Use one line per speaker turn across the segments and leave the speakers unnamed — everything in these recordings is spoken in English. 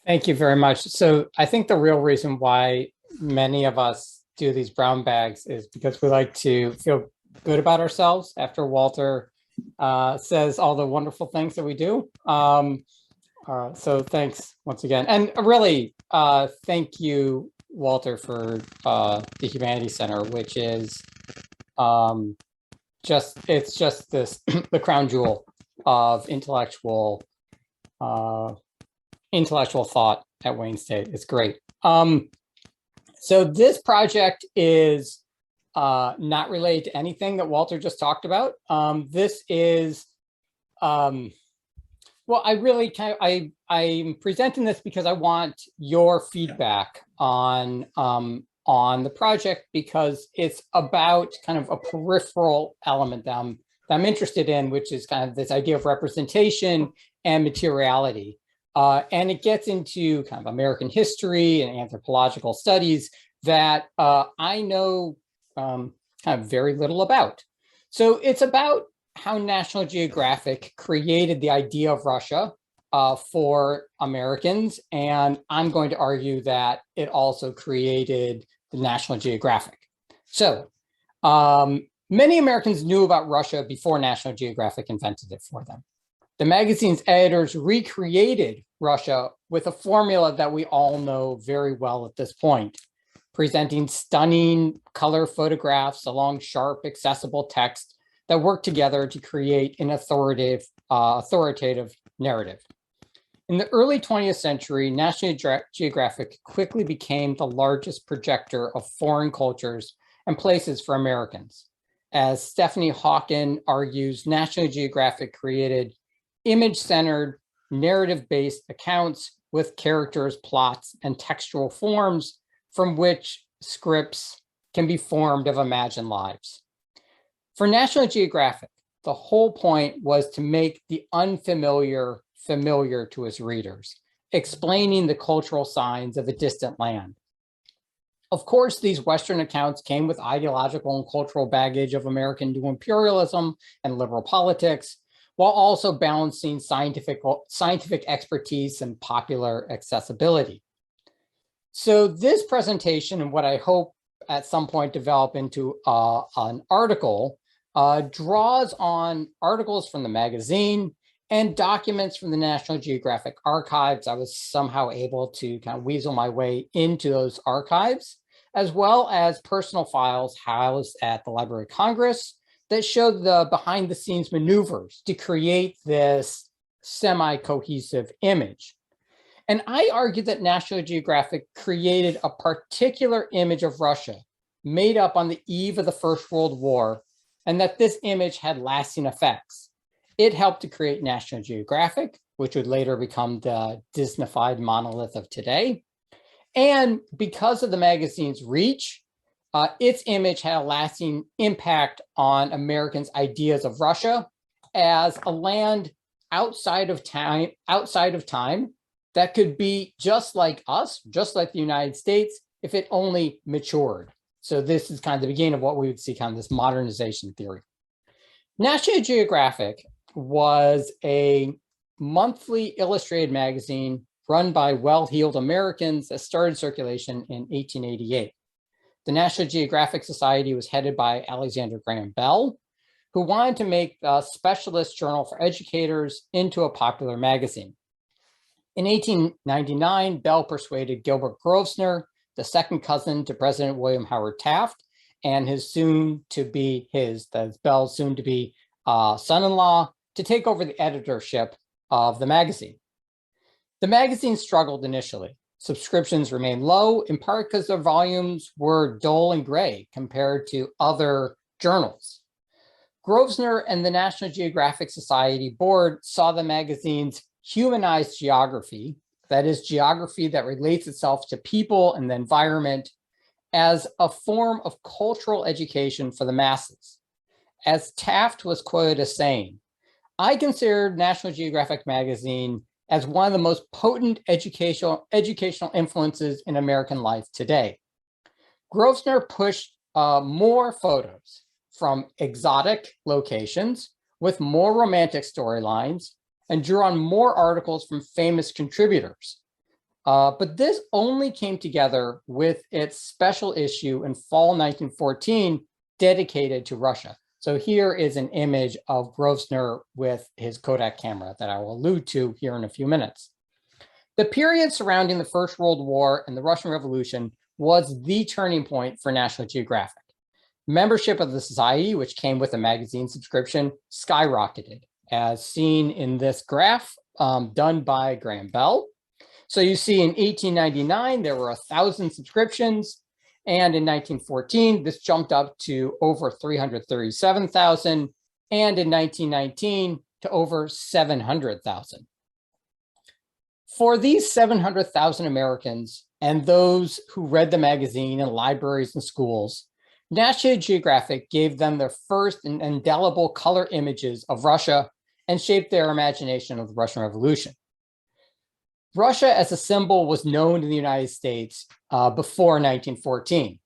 Thank you very much. So I think the real reason why many of us do these brown bags is because we like to feel good about ourselves after Walter says all the wonderful things that we do. So thanks once again. And really, thank you, Walter, for the Humanities Center, which is um, it's just this, the crown jewel of uh, intellectual thought at Wayne State. It's great. So this project is not related to anything that Walter just talked about. This is, well, I really I'm presenting this because I want your feedback on the project, because it's about kind of a peripheral element that I'm interested in, which is kind of this idea of representation and materiality. And it gets into kind of American history and anthropological studies that I know kind of very little about. So it's about how National Geographic created the idea of Russia for Americans. And I'm going to argue that it also created the National Geographic. So many Americans knew about Russia before National Geographic invented it for them. The magazine's editors recreated Russia with a formula that we all know very well at this point, presenting stunning color photographs along sharp, accessible text that work together to create an authoritative narrative. In the early 20th century, National Geographic quickly became the largest projector of foreign cultures and places for Americans. As Stephanie Hawken argues, National Geographic created image-centered, narrative-based accounts with characters, plots, and textual forms from which scripts can be formed of imagined lives. For National Geographic, the whole point was to make the unfamiliar familiar to its readers, explaining the cultural signs of a distant land. Of course, these Western accounts came with ideological and cultural baggage of American new imperialism and liberal politics, while also balancing scientific expertise and popular accessibility. So this presentation, and what I hope at some point develop into an article, draws on articles from the magazine and documents from the National Geographic archives. I was somehow able to kind of weasel my way into those archives, as well as personal files housed at the Library of Congress that showed the behind the scenes maneuvers to create this semi-cohesive image. And I argue that National Geographic created a particular image of Russia made up on the eve of the First World War, and that this image had lasting effects. It helped to create National Geographic, which would later become the Disneyfied monolith of today. And because of the magazine's reach, its image had a lasting impact on Americans' ideas of Russia as a land outside of time that could be just like us, just like the United States, if it only matured. So this is kind of the beginning of what we would see kind of this modernization theory. National Geographic was a monthly illustrated magazine run by well-heeled Americans that started circulation in 1888. The National Geographic Society was headed by Alexander Graham Bell, who wanted to make a specialist journal for educators into a popular magazine. In 1899, Bell persuaded Gilbert Grosvenor, the second cousin to President William Howard Taft, and Bell's soon-to-be son-in-law, to take over the editorship of the magazine. The magazine struggled initially. Subscriptions remained low, in part because their volumes were dull and gray compared to other journals. Grosvenor and the National Geographic Society board saw the magazine's humanized geography, that is, geography that relates itself to people and the environment, as a form of cultural education for the masses. As Taft was quoted as saying, "I consider National Geographic magazine as one of the most potent educational influences in American life today." Grosvenor pushed more photos from exotic locations with more romantic storylines and drew on more articles from famous contributors. But this only came together with its special issue in fall 1914 dedicated to Russia. So here is an image of Grosvenor with his Kodak camera that I will allude to here in a few minutes. The period surrounding the First World War and the Russian Revolution was the turning point for National Geographic. Membership of the society, which came with a magazine subscription, skyrocketed, as seen in this graph done by Graham Bell. So you see in 1899, there were 1,000 subscriptions. And in 1914, this jumped up to over 337,000. And in 1919, to over 700,000. For these 700,000 Americans and those who read the magazine in libraries and schools, National Geographic gave them their first and indelible color images of Russia and shaped their imagination of the Russian Revolution. Russia as a symbol was known in the United States before 1914.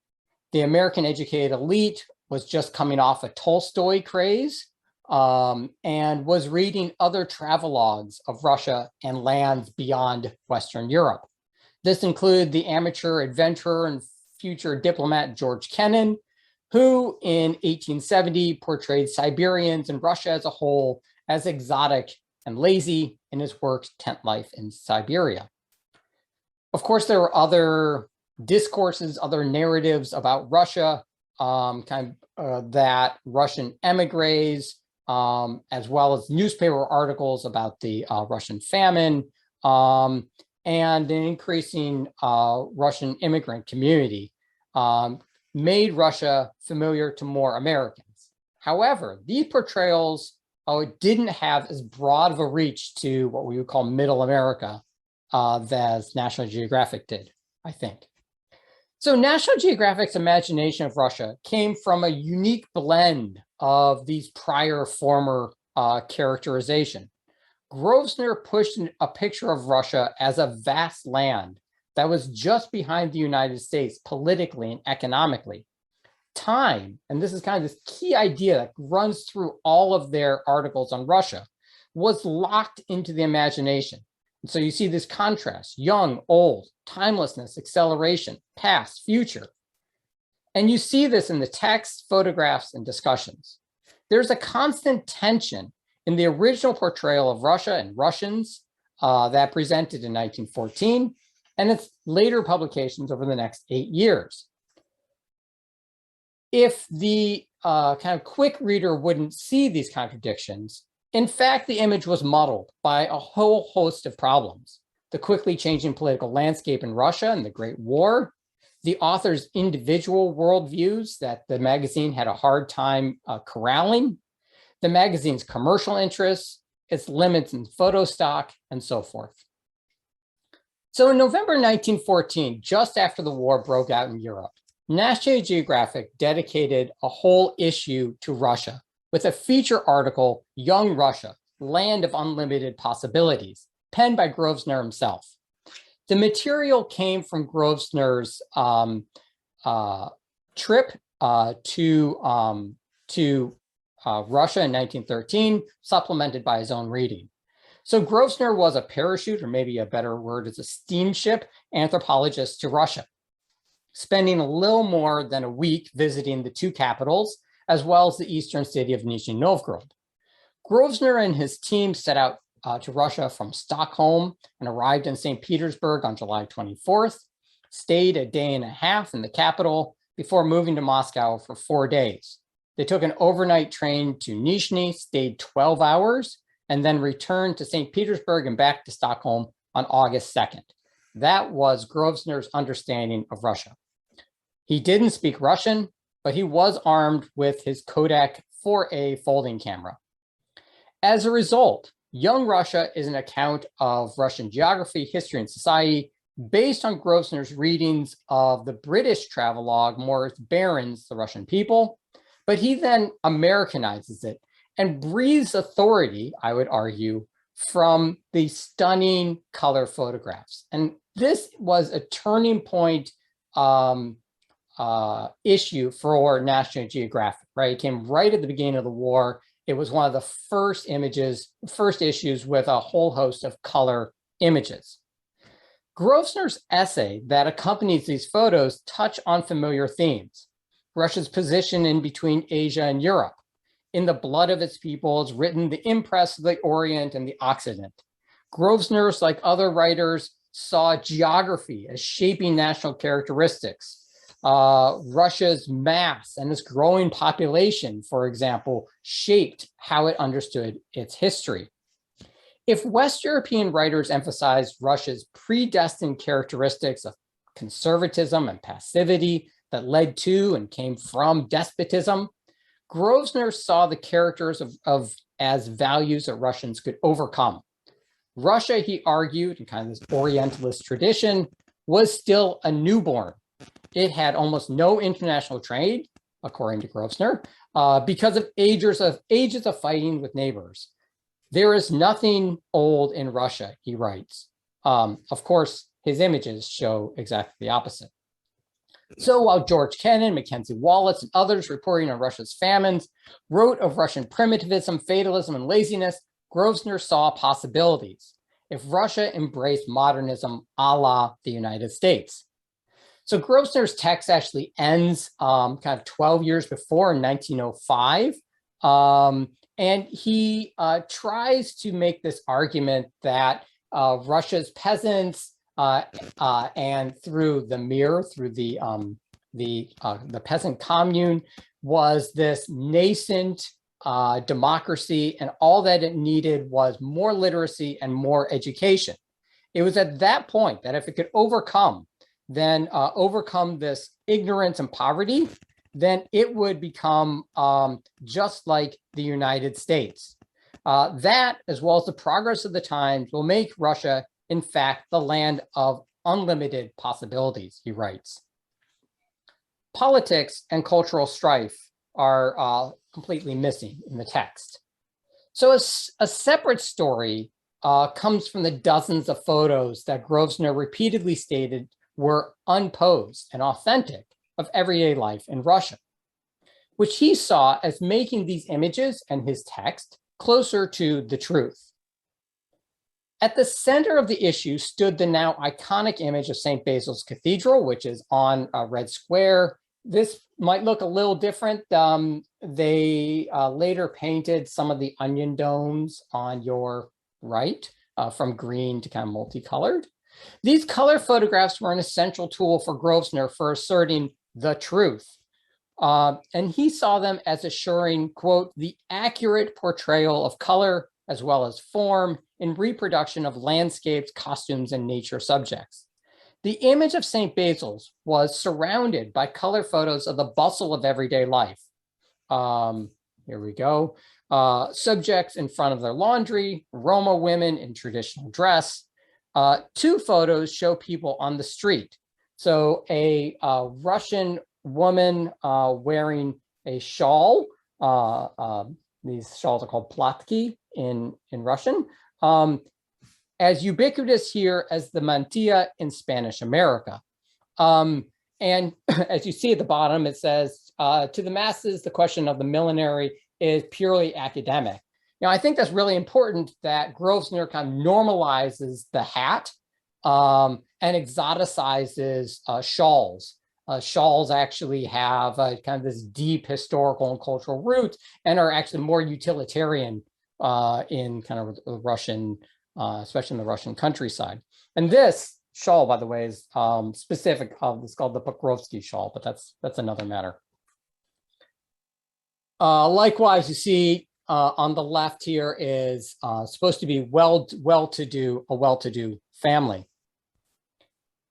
The American educated elite was just coming off a Tolstoy craze and was reading other travelogues of Russia and lands beyond Western Europe. This included the amateur adventurer and future diplomat George Kennan, who in 1870 portrayed Siberians and Russia as a whole as exotic and lazy in his work, Tent Life in Siberia. Of course, there were other discourses, other narratives about Russia, that Russian emigres, as well as newspaper articles about the Russian famine, and an increasing Russian immigrant community made Russia familiar to more Americans. However, these portrayals didn't have as broad of a reach to what we would call middle America as National Geographic did, I think. So National Geographic's imagination of Russia came from a unique blend of these prior former characterization. Grosvenor pushed a picture of Russia as a vast land that was just behind the United States politically and economically. Time, and this is kind of this key idea that runs through all of their articles on Russia, was locked into the imagination. And so you see this contrast: young, old, timelessness, acceleration, past, future. And you see this in the text, photographs, and discussions. There's a constant tension in the original portrayal of Russia and Russians that presented in 1914 and its later publications over the next 8 years. If the kind of quick reader wouldn't see these contradictions, in fact, the image was muddled by a whole host of problems: the quickly changing political landscape in Russia and the Great War, the author's individual worldviews that the magazine had a hard time corralling, the magazine's commercial interests, its limits in photo stock, and so forth. So in November 1914, just after the war broke out in Europe, National Geographic dedicated a whole issue to Russia with a feature article, Young Russia, Land of Unlimited Possibilities, penned by Grosvenor himself. The material came from Grosvenor's trip to Russia in 1913, supplemented by his own reading. So Grosvenor was a parachute, or maybe a better word is a steamship anthropologist to Russia, spending a little more than a week visiting the two capitals, as well as the eastern city of Nizhny Novgorod. Grosvenor and his team set out to Russia from Stockholm and arrived in St. Petersburg on July 24th, stayed a day and a half in the capital before moving to Moscow for 4 days. They took an overnight train to Nizhny, stayed 12 hours, and then returned to St. Petersburg and back to Stockholm on August 2nd. That was Grosvenor's understanding of Russia. He didn't speak Russian, but he was armed with his Kodak 4A folding camera. As a result, Young Russia is an account of Russian geography, history, and society based on Grosvenor's readings of the British travelogue Maurice Barron's The Russian People, but he then Americanizes it and breathes authority, I would argue, from the stunning color photographs. And this was a turning point issue for National Geographic, right? It came right at the beginning of the war. It was one of the first issues with a whole host of color images. Grosvenor's essay that accompanies these photos touch on familiar themes. Russia's position in between Asia and Europe. In the blood of its people is written the impress of the Orient and the Occident. Grosvenor, like other writers, saw geography as shaping national characteristics. Russia's mass and its growing population, for example, shaped how it understood its history. If West European writers emphasized Russia's predestined characteristics of conservatism and passivity that led to and came from despotism, Grosvenor saw the characters as values that Russians could overcome. Russia, he argued, in kind of this Orientalist tradition, was still a newborn. It had almost no international trade, according to Grosvenor, because of ages of fighting with neighbors. There is nothing old in Russia, he writes. Of course, his images show exactly the opposite. So while George Kennan, Mackenzie Wallace, and others reporting on Russia's famines wrote of Russian primitivism, fatalism, and laziness, Grosvenor saw possibilities if Russia embraced modernism a la the United States. So Grosvenor's text actually ends kind of 12 years before in 1905. And he tries to make this argument that Russia's peasants and through the Mir, through the peasant commune, was this nascent democracy, and all that it needed was more literacy and more education. It was at that point that if it could overcome this ignorance and poverty, then it would become just like the United States. That, as well as the progress of the times, will make Russia, in fact, the land of unlimited possibilities, he writes. Politics and cultural strife are completely missing in the text. So a separate story comes from the dozens of photos that Grosvenor repeatedly stated were unposed and authentic of everyday life in Russia, which he saw as making these images and his text closer to the truth. At the center of the issue stood the now iconic image of St. Basil's Cathedral, which is on Red Square. This might look a little different. They later painted some of the onion domes on your right from green to kind of multicolored. These color photographs were an essential tool for Grosvenor for asserting the truth. And he saw them as assuring, quote, the accurate portrayal of color as well as form in reproduction of landscapes, costumes, and nature subjects. The image of St. Basil's was surrounded by color photos of the bustle of everyday life. Here we go. Subjects in front of their laundry, Roma women in traditional dress. Two photos show people on the street. So a Russian woman wearing a shawl. These shawls are called platki in Russian. As ubiquitous here as the mantilla in Spanish America. And as you see at the bottom, it says, to the masses, the question of the millinery is purely academic. I think that's really important that Grosvenor kind of normalizes the hat and exoticizes shawls. Shawls actually have kind of this deep historical and cultural roots and are actually more utilitarian in kind of the Russian, especially in the Russian countryside. And this shawl, by the way, is specific. It's called the Pokrovsky shawl, but that's another matter. Likewise, you see on the left here is supposed to be a well-to-do family.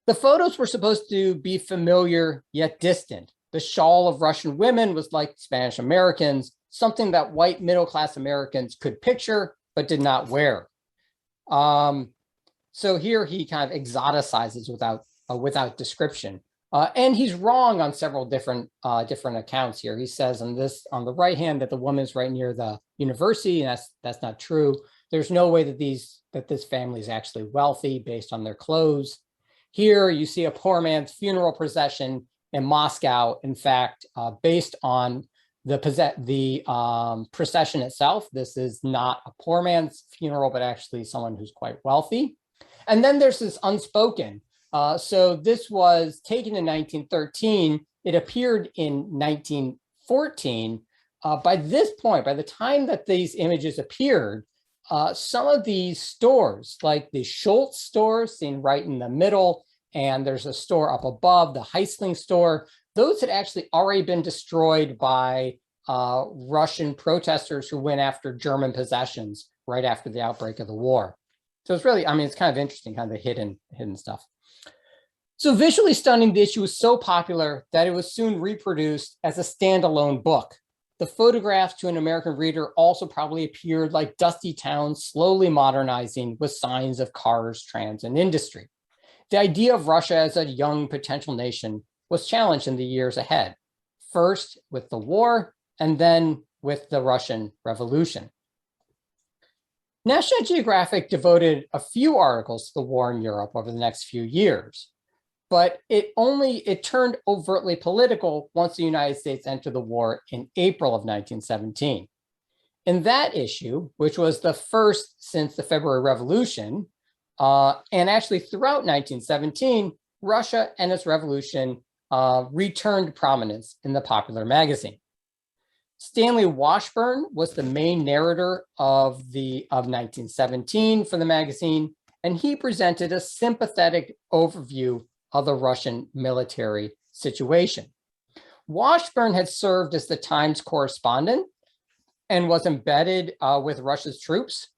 The photos were supposed to be familiar yet distant. The shawl of Russian women was like Spanish Americans, something that white middle-class Americans could picture but did not wear. So here he kind of exoticizes without description. And he's wrong on several different accounts here. He says on the right hand that the woman's right near the university, and that's not true. There's no way that this family is actually wealthy based on their clothes. Here you see a poor man's funeral procession in Moscow. In fact, based on the procession itself, this is not a poor man's funeral, but actually someone who's quite wealthy. And then there's this unspoken. So this was taken in 1913. It appeared in 1914. By this point, by the time that these images appeared, some of these stores, like the Schultz store, seen right in the middle, and there's a store up above, the Heisling store, those had actually already been destroyed by Russian protesters who went after German possessions right after the outbreak of the war. So it's really, I mean, it's kind of interesting, kind of the hidden stuff. So visually stunning, the issue was so popular that it was soon reproduced as a standalone book. The photographs to an American reader also probably appeared like dusty towns slowly modernizing with signs of cars, trams, and industry. The idea of Russia as a young potential nation was challenged in the years ahead, first with the war and then with the Russian Revolution. National Geographic devoted a few articles to the war in Europe over the next few years, but it turned overtly political once the United States entered the war in April of 1917. In that issue, which was the first since the February Revolution, and actually throughout 1917, Russia and its revolution returned prominence in the popular magazine. Stanley Washburn was the main narrator of 1917 for the magazine, and he presented a sympathetic overview of the Russian military situation. Washburn had served as the Times correspondent and was embedded with Russia's troops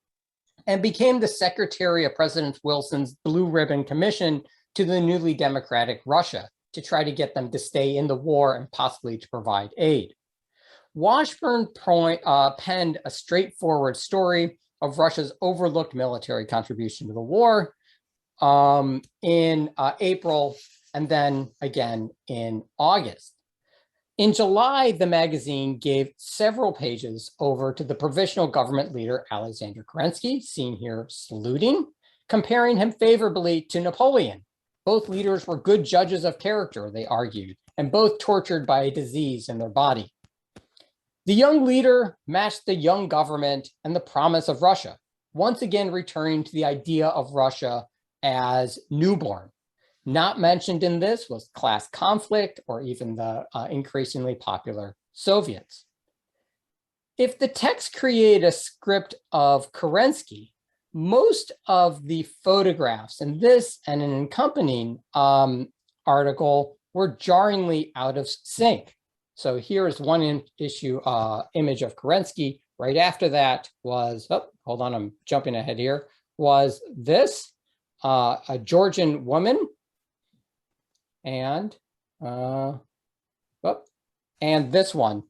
and became the secretary of President Wilson's Blue Ribbon Commission to the newly democratic Russia to try to get them to stay in the war and possibly to provide aid. Washburn penned a straightforward story of Russia's overlooked military contribution to the war in April and then again in August. In July, the magazine gave several pages over to the provisional government leader, Alexander Kerensky, seen here saluting, comparing him favorably to Napoleon. Both leaders were good judges of character, they argued, and both tortured by a disease in their body. The young leader matched the young government and the promise of Russia, once again returning to the idea of Russia as newborn. Not mentioned in this was class conflict or even the increasingly popular Soviets. If the text created a script of Kerensky, most of the photographs in this and an accompanying article were jarringly out of sync. So here is one image of Kerensky. Right after that was, hold on, I'm jumping ahead here, was this, a Georgian woman, and this one,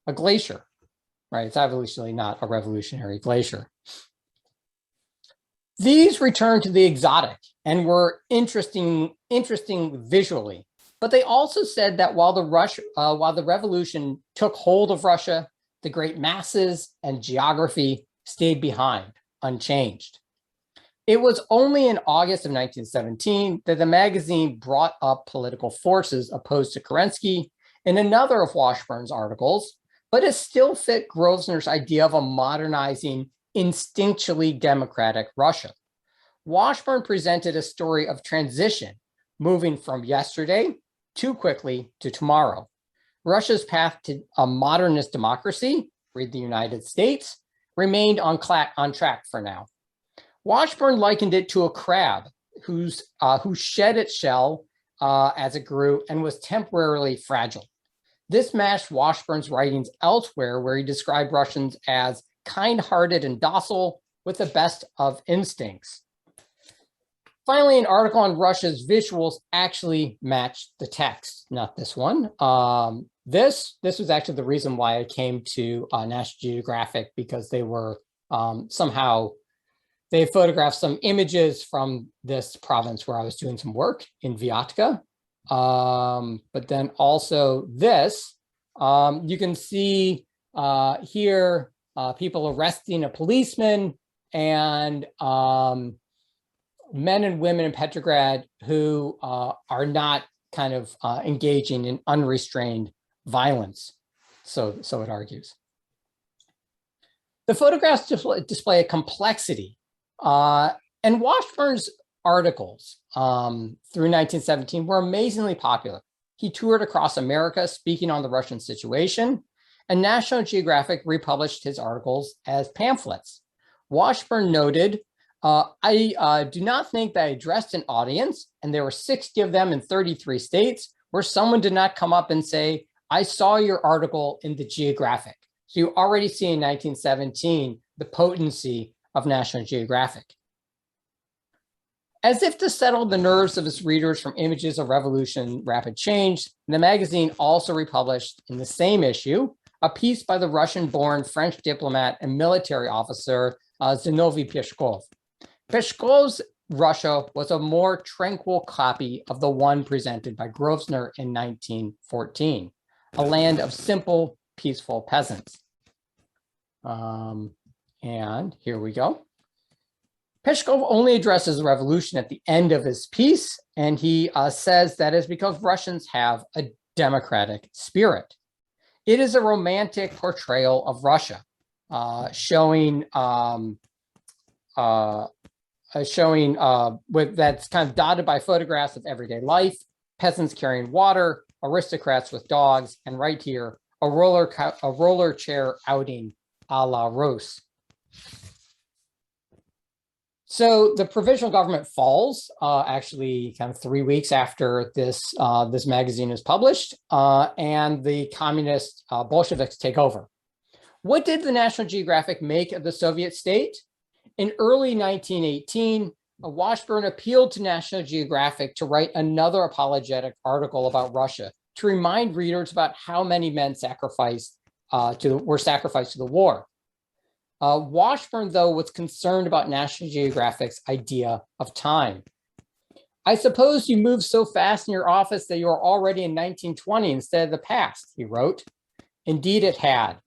a glacier, right? It's obviously not a revolutionary glacier. These returned to the exotic and were interesting visually, but they also said that while the revolution took hold of Russia, the great masses and geography stayed behind, unchanged. It was only in August of 1917 that the magazine brought up political forces opposed to Kerensky in another of Washburn's articles, but it still fit Grosvenor's idea of a modernizing, instinctually democratic Russia. Washburn presented a story of transition, moving from yesterday too quickly to tomorrow. Russia's path to a modernist democracy, read the United States, remained on track for now. Washburn likened it to a crab who shed its shell as it grew and was temporarily fragile. This matched Washburn's writings elsewhere, where he described Russians as kind-hearted and docile with the best of instincts. Finally, an article on Russia's visuals actually matched the text, not this one. This was actually the reason why I came to National Geographic, because they were they photographed some images from this province where I was doing some work in Vyatka. But then also this, you can see here people arresting a policeman and men and women in Petrograd who are not kind of engaging in unrestrained violence, so it argues. The photographs display a complexity And Washburn's articles through 1917 were amazingly popular. He toured across America speaking on the Russian situation, and National Geographic republished his articles as pamphlets. Washburn noted, I do not think that I addressed an audience, and there were 60 of them in 33 states, where someone did not come up and say, I saw your article in the Geographic. So you already see in 1917 the potency of National Geographic. As if to settle the nerves of its readers from images of revolution, rapid change, the magazine also republished in the same issue a piece by the Russian-born French diplomat and military officer Zinovy Peshkov. Peshkov's Russia was a more tranquil copy of the one presented by Grosvenor in 1914, a land of simple, peaceful peasants. And here we go. Peshkov only addresses the revolution at the end of his piece, and he says that is because Russians have a democratic spirit. It is a romantic portrayal of Russia, showing that's kind of dotted by photographs of everyday life, peasants carrying water, aristocrats with dogs, and right here, a roller chair outing a la Rose. So the provisional government falls, actually kind of 3 weeks after this magazine is published, and the communist Bolsheviks take over. What did the National Geographic make of the Soviet state? In early 1918, Washburn appealed to National Geographic to write another apologetic article about Russia to remind readers about how many men were sacrificed to the war. Washburn, though, was concerned about National Geographic's idea of time. I suppose you moved so fast in your office that you are already in 1920 instead of the past, he wrote. Indeed, it had.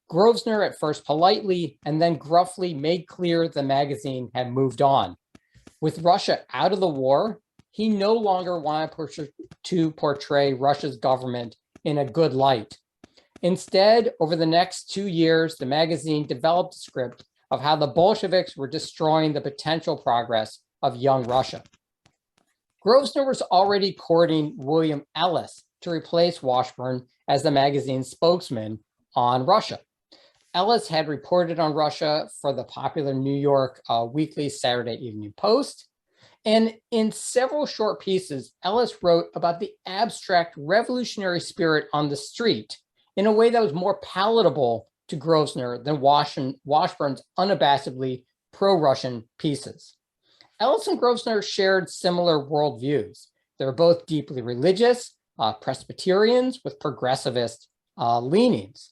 Grosvenor at first politely and then gruffly made clear the magazine had moved on. With Russia out of the war, he no longer wanted to portray Russia's government in a good light. Instead, over the next 2 years, the magazine developed a script of how the Bolsheviks were destroying the potential progress of young Russia. Grosvenor was already courting William Ellis to replace Washburn as the magazine's spokesman on Russia. Ellis had reported on Russia for the popular New York weekly Saturday Evening Post. And in several short pieces, Ellis wrote about the abstract revolutionary spirit on the street in a way that was more palatable to Grosvenor than Washburn's unabashedly pro-Russian pieces. Ellis and Grosvenor shared similar worldviews. They were both deeply religious, Presbyterians with progressivist leanings.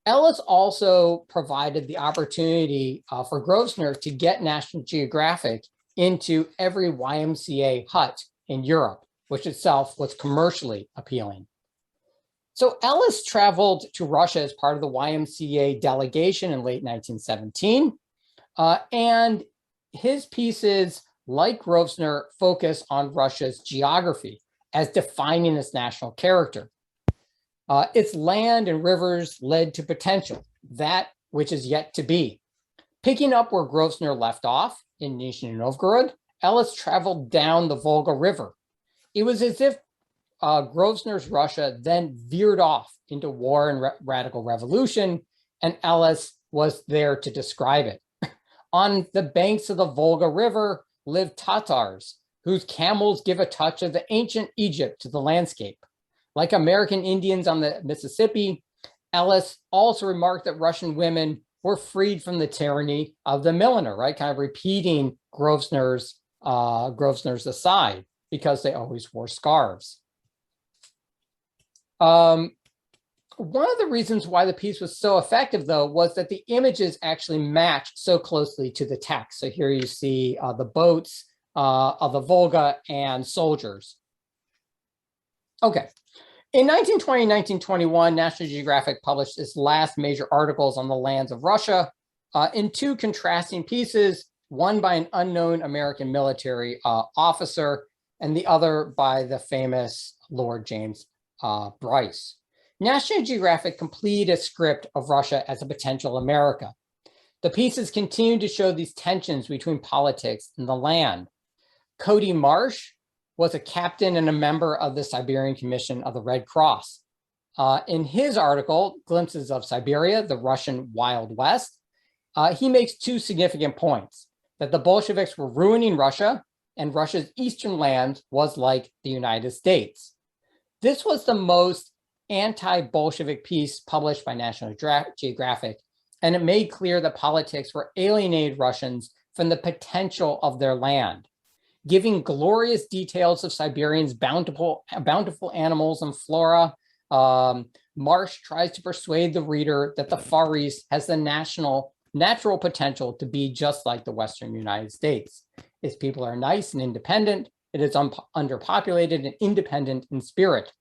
Ellis also provided the opportunity for Grosvenor to get National Geographic into every YMCA hut in Europe, which itself was commercially appealing. So Ellis traveled to Russia as part of the YMCA delegation in late 1917, and his pieces, like Grosvenor, focus on Russia's geography as defining its national character. Its land and rivers led to potential, that which is yet to be. Picking up where Grosvenor left off in Nizhny Novgorod, Ellis traveled down the Volga River. It was as if Grosvenor's Russia then veered off into war and radical revolution, and Ellis was there to describe it. On the banks of the Volga River lived Tatars, whose camels give a touch of the ancient Egypt to the landscape. Like American Indians on the Mississippi, Ellis also remarked that Russian women were freed from the tyranny of the milliner, right? Kind of repeating Grosvenor's aside, because they always wore scarves. One of the reasons why the piece was so effective, though, was that the images actually matched so closely to the text. So here you see the boats of the Volga and soldiers. Okay. In 1920 and 1921, National Geographic published its last major articles on the lands of Russia in two contrasting pieces, one by an unknown American military officer and the other by the famous Lord James Bryce. National Geographic completed a script of Russia as a potential America. The pieces continue to show these tensions between politics and the land. Cody Marsh was a captain and a member of the Siberian Commission of the Red Cross. In his article, Glimpses of Siberia, the Russian Wild West, he makes two significant points: that the Bolsheviks were ruining Russia, and Russia's eastern lands was like the United States. This was the most anti-Bolshevik piece published by National Geographic, and it made clear that politics were alienating Russians from the potential of their land. Giving glorious details of Siberians' bountiful animals and flora, Marsh tries to persuade the reader that the Far East has the natural potential to be just like the Western United States. Its people are nice and independent. It is underpopulated and independent in spirit.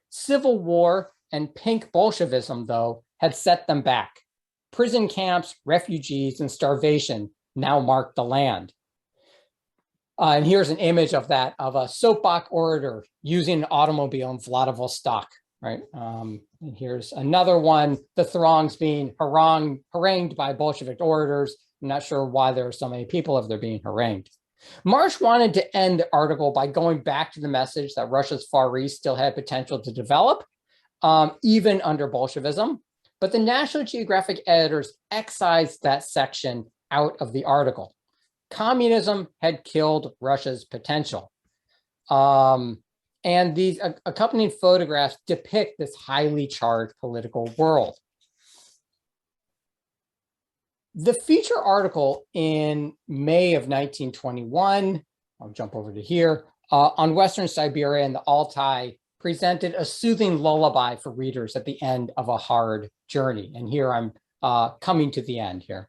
Civil war and pink Bolshevism, though, had set them back. Prison camps, refugees, and starvation now mark the land. And here's an image of that, of a soapbox orator using an automobile in Vladivostok, right? And here's another one, the throngs being harangued by Bolshevik orators. I'm not sure why there are so many people if they're being harangued. Marsh wanted to end the article by going back to the message that Russia's Far East still had potential to develop, even under Bolshevism. But the National Geographic editors excised that section out of the article. Communism had killed Russia's potential. And these accompanying photographs depict this highly charged political world. The feature article in May of 1921, I'll jump over to here, on Western Siberia and the Altai presented a soothing lullaby for readers at the end of a hard journey. And here I'm coming to the end here.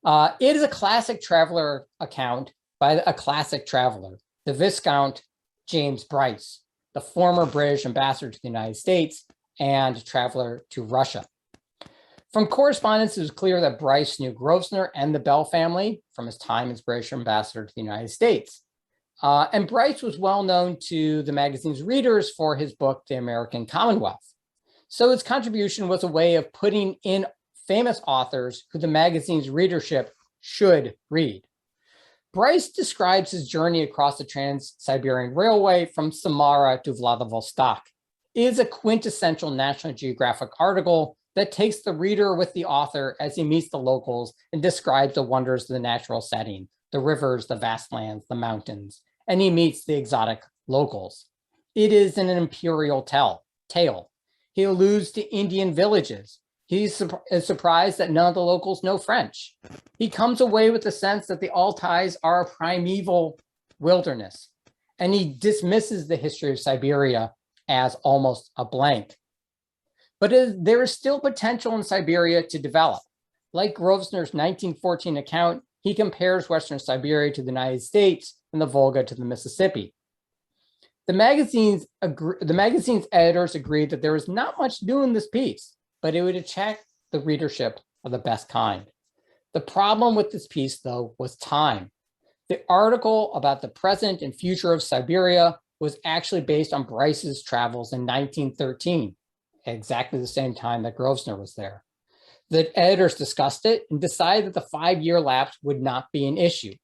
It is a classic traveler account by a classic traveler, the Viscount James Bryce, the former British ambassador to the United States and traveler to Russia. From correspondence, it was clear that Bryce knew Grosvenor and the Bell family from his time as British ambassador to the United States. And Bryce was well known to the magazine's readers for his book, The American Commonwealth. So his contribution was a way of putting in famous authors who the magazine's readership should read. Bryce describes his journey across the Trans-Siberian Railway from Samara to Vladivostok. It is a quintessential National Geographic article that takes the reader with the author as he meets the locals and describes the wonders of the natural setting, the rivers, the vast lands, the mountains, and he meets the exotic locals. It is an imperial tale. He alludes to Indian villages. He's surprised that none of the locals know French. He comes away with the sense that the Altais are a primeval wilderness, and he dismisses the history of Siberia as almost a blank. But there is still potential in Siberia to develop. Like Grosvenor's 1914 account, he compares Western Siberia to the United States and the Volga to the Mississippi. The magazine's editors agreed that there was not much new in this piece, but it would attract the readership of the best kind. The problem with this piece, though, was time. The article about the present and future of Siberia was actually based on Bryce's travels in 1913, exactly the same time that Grosvenor was there. The editors discussed it and decided that the 5-year lapse would not be an issue.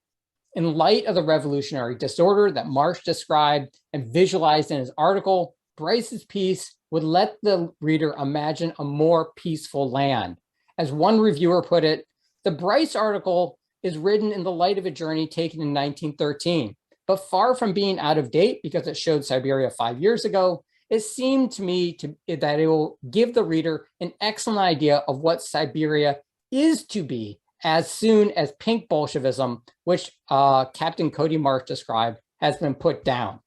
In light of the revolutionary disorder that Marsh described and visualized in his article, Bryce's piece would let the reader imagine a more peaceful land. As one reviewer put it, the Bryce article is written in the light of a journey taken in 1913, but far from being out of date because it showed Siberia 5 years ago, it seemed to me that it will give the reader an excellent idea of what Siberia is to be as soon as pink Bolshevism, which Captain Cody Marsh described, has been put down.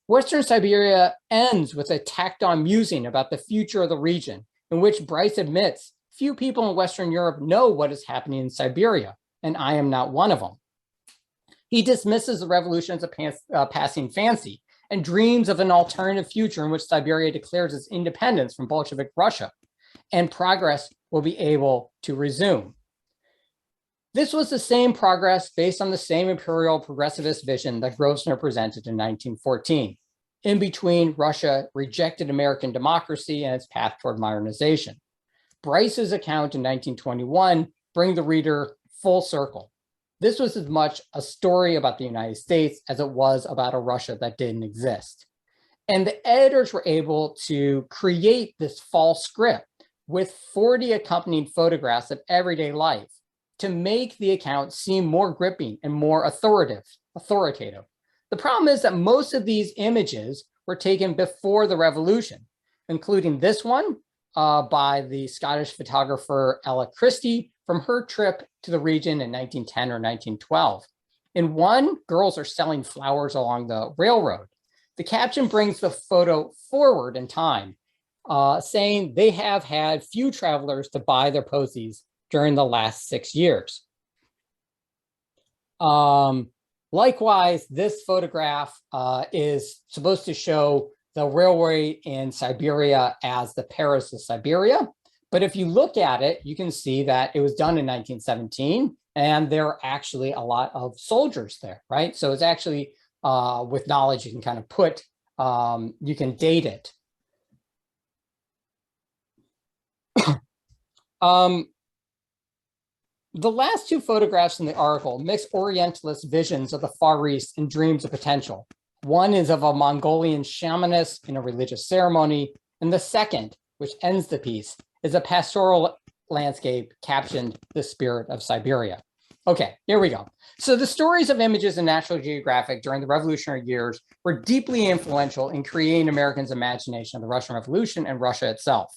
Western Siberia ends with a tacked-on musing about the future of the region, in which Bryce admits few people in Western Europe know what is happening in Siberia, and I am not one of them. He dismisses the revolution as a passing fancy and dreams of an alternative future in which Siberia declares its independence from Bolshevik Russia, and progress will be able to resume. This was the same progress based on the same imperial progressivist vision that Grosvenor presented in 1914. In between, Russia rejected American democracy and its path toward modernization. Bryce's account in 1921 bring the reader full circle. This was as much a story about the United States as it was about a Russia that didn't exist. And the editors were able to create this false script with 40 accompanying photographs of everyday life to make the account seem more gripping and more authoritative. The problem is that most of these images were taken before the revolution, including this one by the Scottish photographer Ella Christie from her trip to the region in 1910 or 1912. In one, girls are selling flowers along the railroad. The caption brings the photo forward in time, saying they have had few travelers to buy their posies during the last 6 years. Likewise, this photograph is supposed to show the railway in Siberia as the Paris of Siberia. But if you look at it, you can see that it was done in 1917, and there are actually a lot of soldiers there, right? So it's actually, with knowledge, you can kind of put, you can date it. The last two photographs in the article mix Orientalist visions of the Far East and dreams of potential. One is of a Mongolian shamanist in a religious ceremony, and the second, which ends the piece, is a pastoral landscape captioned "The Spirit of Siberia." Okay, here we go. So the stories of images in National Geographic during the revolutionary years were deeply influential in creating Americans' imagination of the Russian Revolution and Russia itself.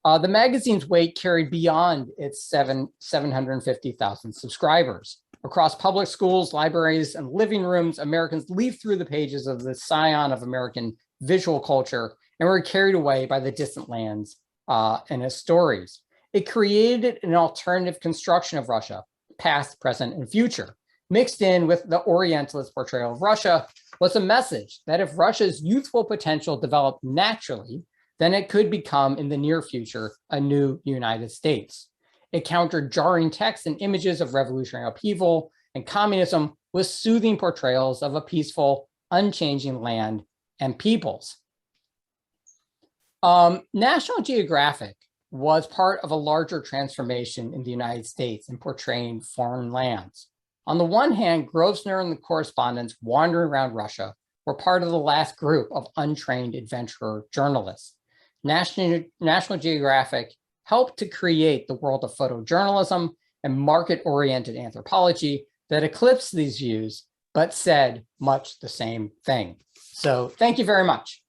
The magazine's weight carried beyond its 750,000 subscribers. Across public schools, libraries, and living rooms, Americans leafed through the pages of the scion of American visual culture and were carried away by the distant lands and its stories. It created an alternative construction of Russia, past, present, and future. Mixed in with the Orientalist portrayal of Russia was a message that if Russia's youthful potential developed naturally, then it could become, in the near future, a new United States. It countered jarring texts and images of revolutionary upheaval and communism with soothing portrayals of a peaceful, unchanging land and peoples. National Geographic was part of a larger transformation in the United States in portraying foreign lands. On the one hand, Grosvenor and the correspondents wandering around Russia were part of the last group of untrained adventurer journalists. National Geographic helped to create the world of photojournalism and market-oriented anthropology that eclipsed these views, but said much the same thing. So thank you very much.